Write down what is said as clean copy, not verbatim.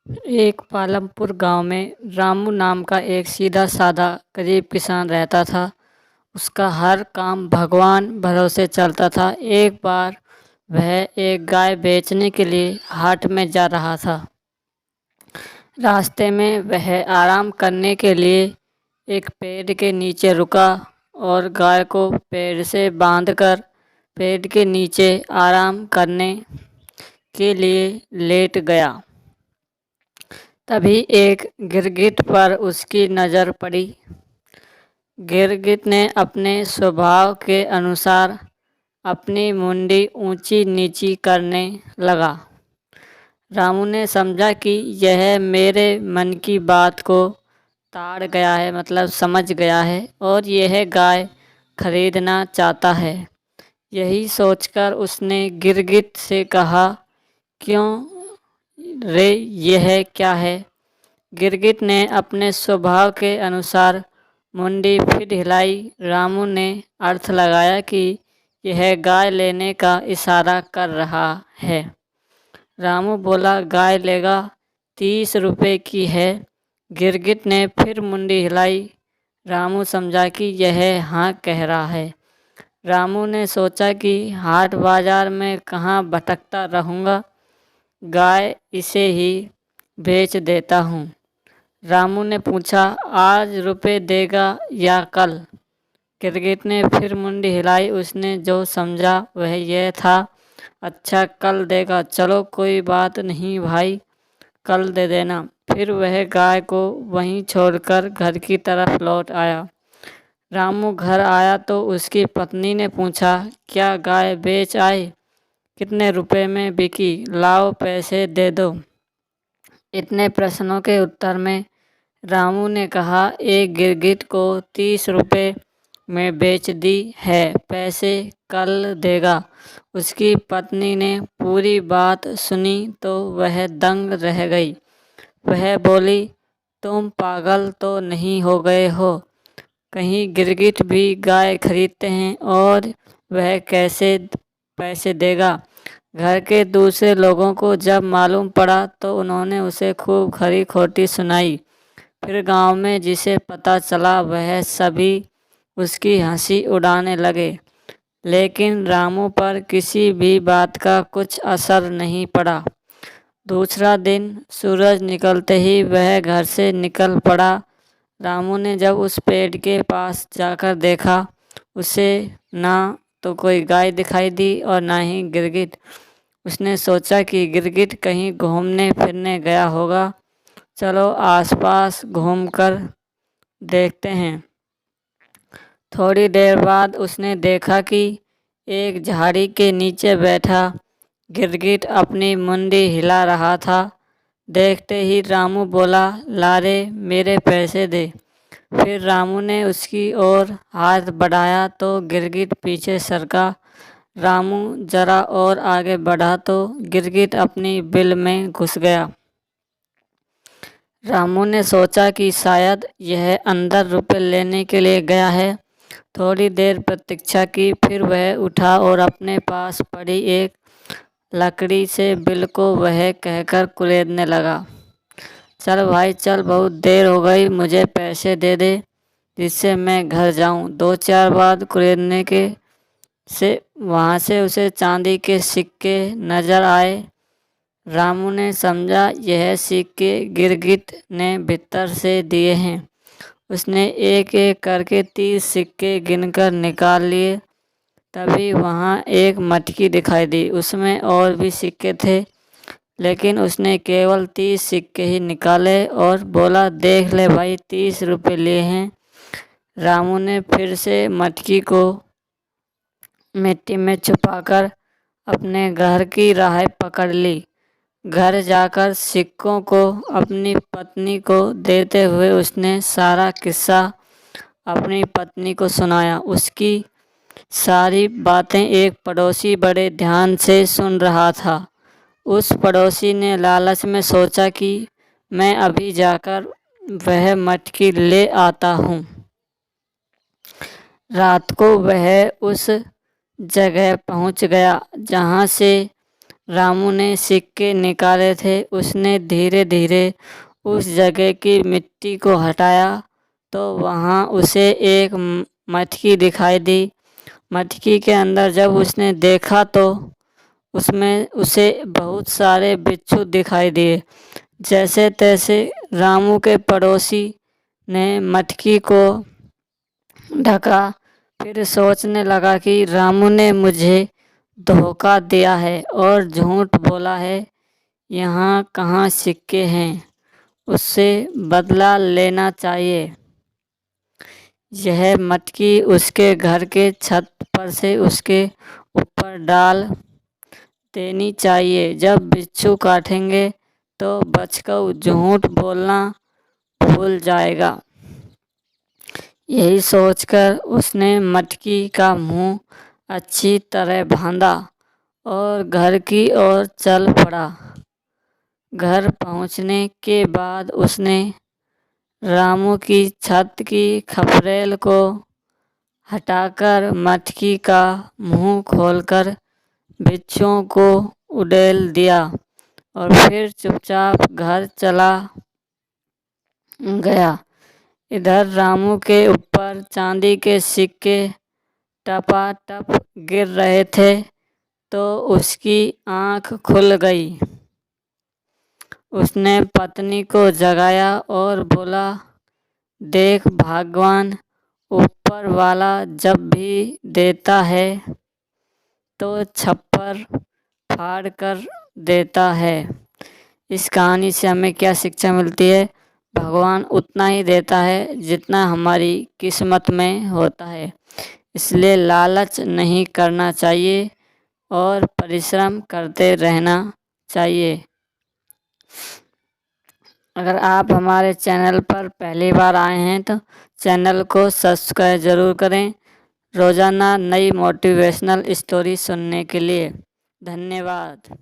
एक पालमपुर गांव में रामू नाम का एक सीधा साधा गरीब किसान रहता था। उसका हर काम भगवान भरोसे चलता था। एक बार वह एक गाय बेचने के लिए हाट में जा रहा था। रास्ते में वह आराम करने के लिए एक पेड़ के नीचे रुका और गाय को पेड़ से बांधकर पेड़ के नीचे आराम करने के लिए लेट गया। तभी एक गिरगिट पर उसकी नज़र पड़ी। गिरगिट ने अपने स्वभाव के अनुसार अपनी मुंडी ऊंची नीची करने लगा। रामू ने समझा कि यह मेरे मन की बात को ताड़ गया है, मतलब समझ गया है, और यह गाय खरीदना चाहता है। यही सोचकर उसने गिरगिट से कहा, क्यों रे, यह क्या है? गिरगिट ने अपने स्वभाव के अनुसार मुंडी फिर हिलाई। रामू ने अर्थ लगाया कि यह गाय लेने का इशारा कर रहा है। रामू बोला, गाय लेगा? 30 रुपये की है। गिरगिट ने फिर मुंडी हिलाई। रामू समझा कि यह हाँ कह रहा है। रामू ने सोचा कि हाट बाजार में कहाँ भटकता रहूँगा, गाय इसे ही बेच देता हूँ। रामू ने पूछा, आज रुपये देगा या कल? गिरगिट ने फिर मुंडी हिलाई। उसने जो समझा वह यह था, अच्छा कल देगा, चलो कोई बात नहीं भाई, कल दे देना। फिर वह गाय को वहीं छोड़कर घर की तरफ लौट आया। रामू घर आया तो उसकी पत्नी ने पूछा, क्या गाय बेच आए? कितने रुपए में बिकी? लाओ पैसे दे दो। इतने प्रश्नों के उत्तर में रामू ने कहा, एक गिरगिट को 30 रुपये में बेच दी है, पैसे कल देगा। उसकी पत्नी ने पूरी बात सुनी तो वह दंग रह गई। वह बोली, तुम पागल तो नहीं हो गए हो? कहीं गिरगिट भी गाय खरीदते हैं और वह कैसे पैसे देगा? घर के दूसरे लोगों को जब मालूम पड़ा तो उन्होंने उसे खूब खरी खोटी सुनाई। फिर गांव में जिसे पता चला वह सभी उसकी हंसी उड़ाने लगे, लेकिन रामू पर किसी भी बात का कुछ असर नहीं पड़ा। दूसरा दिन सूरज निकलते ही वह घर से निकल पड़ा। रामू ने जब उस पेड़ के पास जाकर देखा, उसे ना तो कोई गाय दिखाई दी और ना ही गिरगिट। उसने सोचा कि गिरगिट कहीं घूमने फिरने गया होगा, चलो आसपास घूमकर देखते हैं। थोड़ी देर बाद उसने देखा कि एक झाड़ी के नीचे बैठा गिरगिट अपनी मुंडी हिला रहा था। देखते ही रामू बोला, लारे मेरे पैसे दे। फिर रामू ने उसकी ओर हाथ बढ़ाया तो गिरगिट पीछे सरका। रामू जरा और आगे बढ़ा तो गिरगिट अपनी बिल में घुस गया। रामू ने सोचा कि शायद यह अंदर रुपए लेने के लिए गया है। थोड़ी देर प्रतीक्षा की, फिर वह उठा और अपने पास पड़ी एक लकड़ी से बिल को वह कहकर कुरेदने लगा, चल भाई चल, बहुत देर हो गई, मुझे पैसे दे दे जिससे मैं घर जाऊं। 2-4 बार कुरेदने के से वहाँ से उसे चांदी के सिक्के नजर आए। रामू ने समझा यह सिक्के गिरगिट ने भीतर से दिए हैं। उसने एक एक करके 30 सिक्के गिनकर निकाल लिए। तभी वहाँ एक मटकी दिखाई दी, उसमें और भी सिक्के थे, लेकिन उसने केवल 30 सिक्के ही निकाले और बोला, देख ले भाई, 30 रुपये लिए हैं। रामू ने फिर से मटकी को मिट्टी में छुपाकर अपने घर की राह पकड़ ली। घर जाकर सिक्कों को अपनी पत्नी को देते हुए उसने सारा किस्सा अपनी पत्नी को सुनाया। उसकी सारी बातें एक पड़ोसी बड़े ध्यान से सुन रहा था। उस पड़ोसी ने लालच में सोचा कि मैं अभी जाकर वह मटकी ले आता हूँ। रात को वह उस जगह पहुँच गया जहाँ से रामू ने सिक्के निकाले थे। उसने धीरे धीरे उस जगह की मिट्टी को हटाया तो वहाँ उसे एक मटकी दिखाई दी। मटकी के अंदर जब उसने देखा तो उसमें उसे बहुत सारे बिच्छू दिखाई दिए। जैसे तैसे रामू के पड़ोसी ने मटकी को ढका। फिर सोचने लगा कि रामू ने मुझे धोखा दिया है और झूठ बोला है। यहाँ कहाँ सिक्के हैं, उससे बदला लेना चाहिए। यह मटकी उसके घर के छत पर से उसके ऊपर डाल देनी चाहिए। जब बिच्छू काटेंगे तो बचकर झूठ बोलना भूल जाएगा। यही सोचकर उसने मटकी का मुंह अच्छी तरह बांधा और घर की ओर चल पड़ा। घर पहुंचने के बाद उसने रामू की छत की खपरेल को हटाकर मटकी का मुंह खोलकर बिच्छुओं को उड़ेल दिया और फिर चुपचाप घर चला गया। इधर रामू के ऊपर चांदी के सिक्के टपाटप गिर रहे थे तो उसकी आंख खुल गई। उसने पत्नी को जगाया और बोला, देख भगवान ऊपर वाला जब भी देता है तो छप्पर फाड़ कर देता है। इस कहानी से हमें क्या शिक्षा मिलती है? भगवान उतना ही देता है जितना हमारी किस्मत में होता है। इसलिए लालच नहीं करना चाहिए और परिश्रम करते रहना चाहिए। अगर आप हमारे चैनल पर पहली बार आए हैं तो चैनल को सब्सक्राइब ज़रूर करें रोज़ाना नई मोटिवेशनल स्टोरी सुनने के लिए। धन्यवाद।